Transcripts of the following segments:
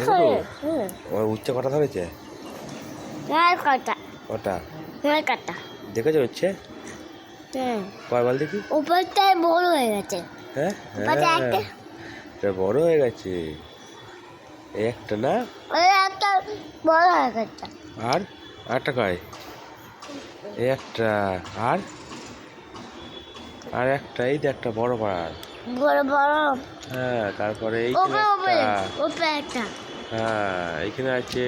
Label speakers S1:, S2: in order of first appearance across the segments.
S1: দেখো আমার উচ্ছে কটা ধরেছে? কটা দেখেছো উচ্ছে? কয়বার দেখি?
S2: উপরটায় বড় হয়ে গেছে।
S1: হ্যাঁ এটা বড় হয়ে গেছে। এই একটা না,
S2: একটা বড় হয়ে গেছে।
S1: আর আরেকটা কয়? এই একটা, আর আর একটা, এই যে একটা বড় পাড়ার।
S2: বড় বড়।
S1: হ্যাঁ, তারপরে এইখানে
S2: একটা।
S1: হ্যাঁ এইখানে আছে।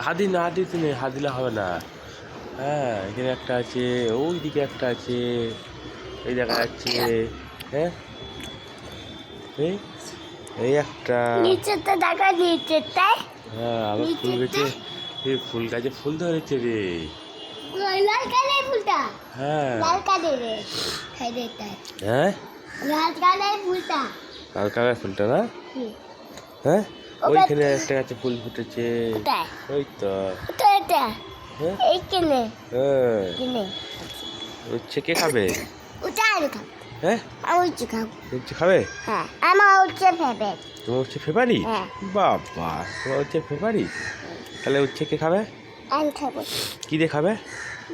S1: হাত দিতে নেই, হাত দিলে হবে না। হ্যাঁ এখানে একটা আছে, ওই দিকে একটা আছে, এই দেখা যাচ্ছে। হ্যাঁ এই এই একটা।
S2: নিচেরটা দেখা নিচেরটাই।
S1: হ্যাঁ আবার ফুল গাছে, এই ফুল গাছে ফুল ধরেছে রে।
S2: লাল কালার ফুলটা।
S1: হ্যাঁ
S2: লাল কালারের। খাই দেটাই।
S1: হ্যাঁ
S2: লাল কালারের ফুলটা।
S1: লাল কালার ফুলটা না? হ্যাঁ ওইখানে একটা গাছে ফুল ফুটেছে। ওই তো
S2: এটা।
S1: হ্যাঁ
S2: এইখানে।
S1: হ্যাঁ
S2: কিনে।
S1: উচ্ছে কে খাবে?
S2: ওটা আমি খাবো।
S1: হ্যাঁ
S2: আমি উচ্ছে খাবো।
S1: উচ্ছে খাবে?
S2: হ্যাঁ আমার উচ্ছে ফেভারিট।
S1: তোমার উচ্ছে ফেভারিট?
S2: হ্যাঁ।
S1: বাবা তোমার উচ্ছে ফেভারিট? তাহলে উচ্ছে কে খাবে?
S2: আমি খাবো।
S1: কি দিয়ে খাবে?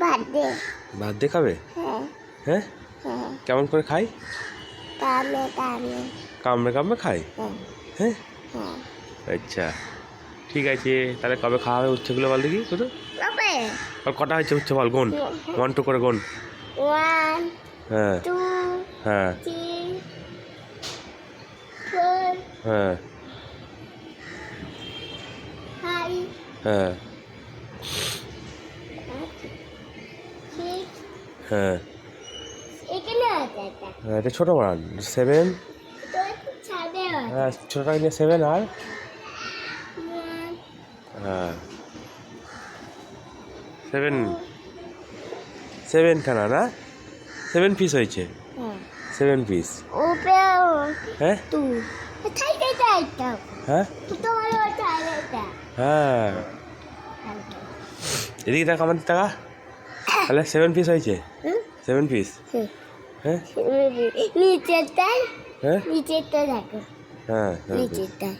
S2: ভাত দিয়ে।
S1: ভাত দিয়ে খাবে?
S2: হ্যাঁ
S1: হ্যাঁ
S2: হ্যাঁ।
S1: কেমন করে খাই?
S2: কামড়ে
S1: কামড়ে কামড়ে খাই?
S2: হ্যাঁ
S1: হ্যাঁ
S2: হ্যাঁ।
S1: আচ্ছা ঠিক আছে, তাহলে কবে খাওয়া হবে উচ্ছেগুলো বল দেখি শুধু।
S2: কবে?
S1: আর কটা হয়েছে উচ্ছে বল, গুন 1 2 করে গুন।
S2: 1
S1: হ্যাঁ
S2: 2
S1: হ্যাঁ
S2: 3 4
S1: হ্যাঁ
S2: 5
S1: হ্যাঁ
S2: 6
S1: হ্যাঁ
S2: এখানে আছে একটা।
S1: হ্যাঁ এটা ছোটো বানান 7।
S2: তো একটু ছাদে আছে।
S1: হ্যাঁ ছোটোটা নিয়ে 7 আর
S2: 1
S1: হ্যাঁ 7 খানা না, 7 পিস হয়েছে,
S2: হ্যাঁ
S1: 7 পিস।
S2: উপরে
S1: হ্যাঁ
S2: টু ছাইটা এটা
S1: হ্যাঁ
S2: তো বড় ছাইটা।
S1: হ্যাঁ এদিকে টাকা আমার টাকা, তাহলে 7 পিস হয়েছে, 7 পিস। হ্যাঁ
S2: নিচেরটা
S1: হ্যাঁ
S2: নিচেরটা দেখো
S1: হ্যাঁ হ্যাঁ
S2: নিচেরটা